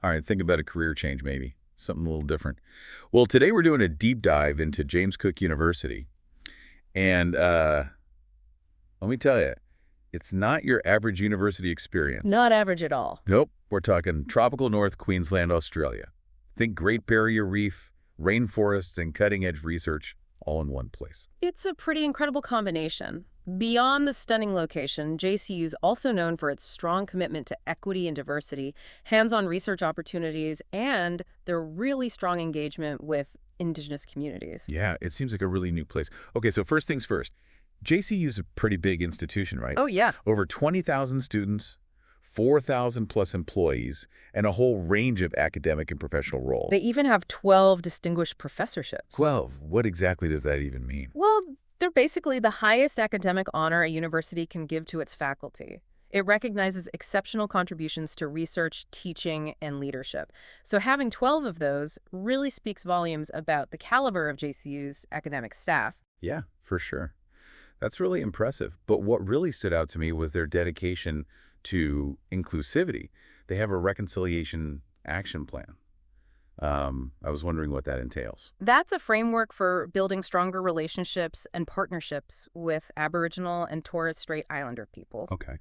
All right, think about a career change maybe, something a little different. Well, today we're doing a deep dive into James Cook University. And let me tell you, it's not your average university experience. Not average at all. Nope, we're talking tropical North Queensland, Australia. Think Great Barrier Reef, rainforests, and cutting-edge research all in one place. It's a pretty incredible combination. Beyond the stunning location, JCU is also known for its strong commitment to equity and diversity, hands-on research opportunities, and their really strong engagement with Indigenous communities. Yeah, it seems like a really new place. Okay, so first things first. JCU is a pretty big institution, right? Oh, yeah. Over 20,000 students, 4,000 plus employees, and a whole range of academic and professional roles. They even have 12 distinguished professorships. 12. What exactly does that even mean? Well, they're basically the highest academic honor a university can give to its faculty. It recognizes exceptional contributions to research, teaching, and leadership. So having 12 of those really speaks volumes about the caliber of JCU's academic staff. Yeah, for sure. That's really impressive. But what really stood out to me was their dedication to inclusivity. They have a reconciliation action plan. I was wondering what that entails. That's a framework for building stronger relationships and partnerships with Aboriginal and Torres Strait Islander peoples. Okay.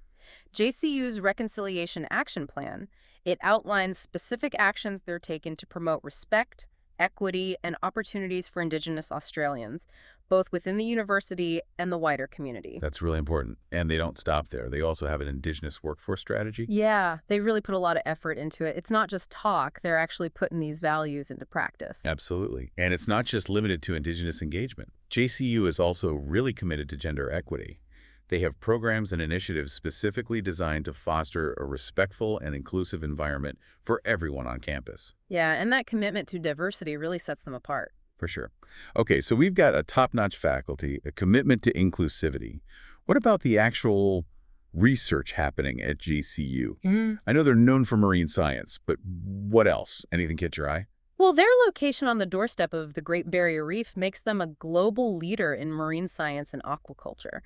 JCU's Reconciliation Action Plan, it outlines specific actions they're taking to promote respect, equity, and opportunities for Indigenous Australians, both within the university and the wider community. That's really important. And they don't stop there. They also have an Indigenous workforce strategy. Yeah, they really put a lot of effort into it. It's not just talk, they're actually putting these values into practice. Absolutely. And it's not just limited to Indigenous engagement. JCU is also really committed to gender equity. They have programs and initiatives specifically designed to foster a respectful and inclusive environment for everyone on campus. Yeah, and that commitment to diversity really sets them apart. For sure. Okay, so we've got a top-notch faculty, a commitment to inclusivity. What about the actual research happening at JCU? I know they're known for marine science, but what else? Anything catch your eye? Well, their location on the doorstep of the Great Barrier Reef makes them a global leader in marine science and aquaculture.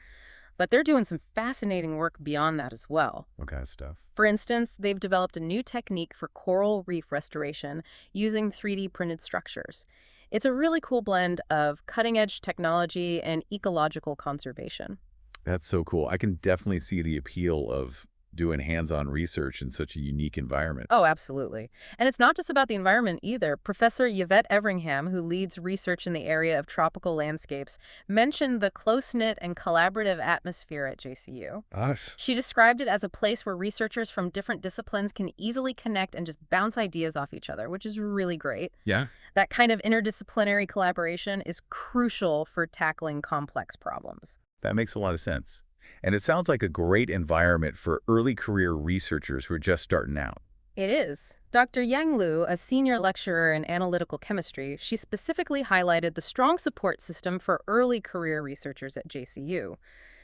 But they're doing some fascinating work beyond that as well. What kind of stuff? For instance, they've developed a new technique for coral reef restoration using 3D printed structures. It's a really cool blend of cutting-edge technology and ecological conservation. That's so cool. I can definitely see the appeal of doing hands-on research in such a unique environment. Oh, absolutely. And it's not just about the environment either. Professor Yvette Everingham, who leads research in the area of tropical landscapes, mentioned the close-knit and collaborative atmosphere at JCU. Us. She described it as a place where researchers from different disciplines can easily connect and just bounce ideas off each other, which is really great. Yeah. That kind of interdisciplinary collaboration is crucial for tackling complex problems. That makes a lot of sense. And it sounds like a great environment for early career researchers who are just starting out. It is. Dr. Yang Lu, a senior lecturer in analytical chemistry, she specifically highlighted the strong support system for early career researchers at JCU.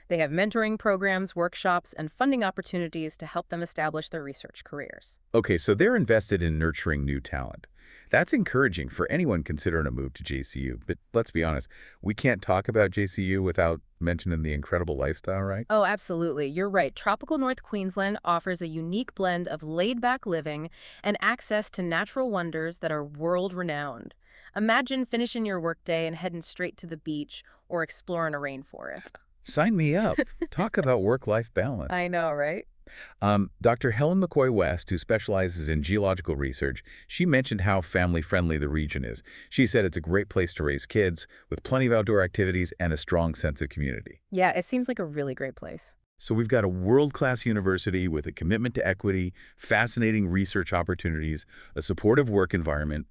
They have mentoring programs, workshops, and funding opportunities to help them establish their research careers. Okay, so they're invested in nurturing new talent. That's encouraging for anyone considering a move to JCU. But let's be honest, we can't talk about JCU without mentioning the incredible lifestyle, right? Oh, absolutely. You're right. Tropical North Queensland offers a unique blend of laid-back living and access to natural wonders that are world-renowned. Imagine finishing your workday and heading straight to the beach or exploring a rainforest. Sign me up. Talk about work-life balance. I know, right? Dr. Helen McCoy-West, who specializes in geological research, she mentioned how family-friendly the region is. She said it's a great place to raise kids with plenty of outdoor activities and a strong sense of community. Yeah, it seems like a really great place. So we've got a world-class university with a commitment to equity, fascinating research opportunities, a supportive work environment,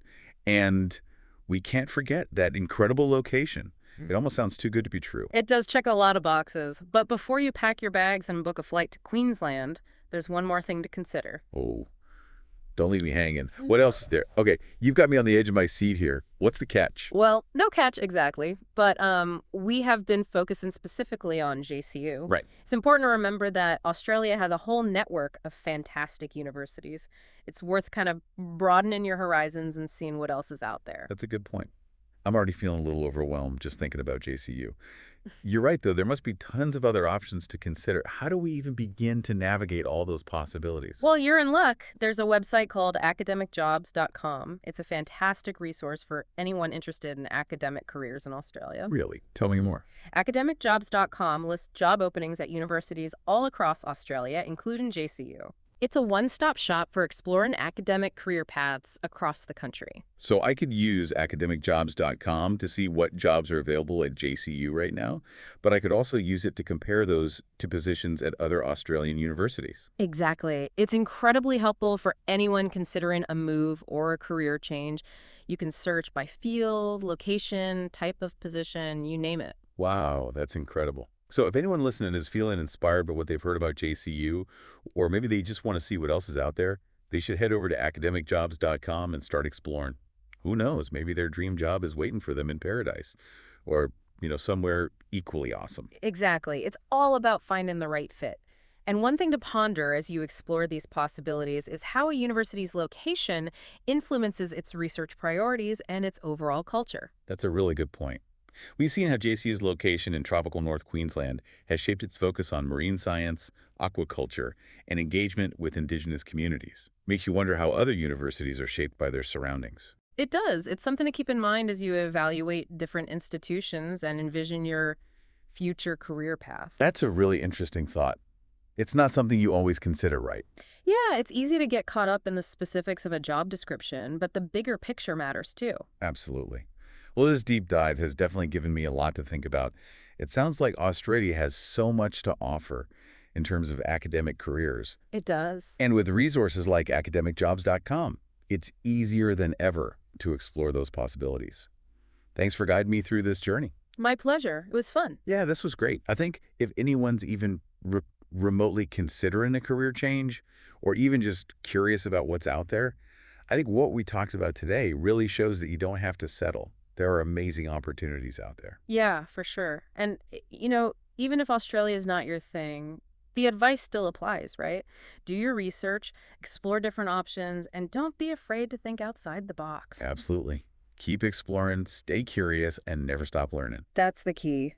and we can't forget that incredible location. It almost sounds too good to be true. It does check a lot of boxes, but before you pack your bags and book a flight to Queensland, there's one more thing to consider. Oh, don't leave me hanging. What else is there? Okay, you've got me on the edge of my seat here. What's the catch? Well, no catch exactly, but we have been focusing specifically on JCU. Right. It's important to remember that Australia has a whole network of fantastic universities. It's worth kind of broadening your horizons and seeing what else is out there. That's a good point. I'm already feeling a little overwhelmed just thinking about JCU. You're right, though. There must be tons of other options to consider. How do we even begin to navigate all those possibilities? Well, you're in luck. There's a website called academicjobs.com. It's a fantastic resource for anyone interested in academic careers in Australia. Really? Tell me more. Academicjobs.com lists job openings at universities all across Australia, including JCU. It's a one-stop shop for exploring academic career paths across the country. So I could use academicjobs.com to see what jobs are available at JCU right now, but I could also use it to compare those to positions at other Australian universities. Exactly. It's incredibly helpful for anyone considering a move or a career change. You can search by field, location, type of position, you name it. Wow, that's incredible. So if anyone listening is feeling inspired by what they've heard about JCU, or maybe they just want to see what else is out there, they should head over to academicjobs.com and start exploring. Who knows, maybe their dream job is waiting for them in paradise or, somewhere equally awesome. Exactly. It's all about finding the right fit. And one thing to ponder as you explore these possibilities is how a university's location influences its research priorities and its overall culture. That's a really good point. We've seen how JCU's location in tropical North Queensland has shaped its focus on marine science, aquaculture, and engagement with Indigenous communities. Makes you wonder how other universities are shaped by their surroundings. It does. It's something to keep in mind as you evaluate different institutions and envision your future career path. That's a really interesting thought. It's not something you always consider, right? Yeah, it's easy to get caught up in the specifics of a job description, but the bigger picture matters too. Absolutely. Well, this deep dive has definitely given me a lot to think about. It sounds like Australia has so much to offer in terms of academic careers. It does. And with resources like academicjobs.com, it's easier than ever to explore those possibilities. Thanks for guiding me through this journey. My pleasure. It was fun. Yeah, this was great. I think if anyone's even remotely considering a career change or even just curious about what's out there, I think what we talked about today really shows that you don't have to settle. There are amazing opportunities out there. Yeah, for sure. And, even if Australia is not your thing, the advice still applies, right? Do your research, explore different options, and don't be afraid to think outside the box. Absolutely. Keep exploring, stay curious, and never stop learning. That's the key.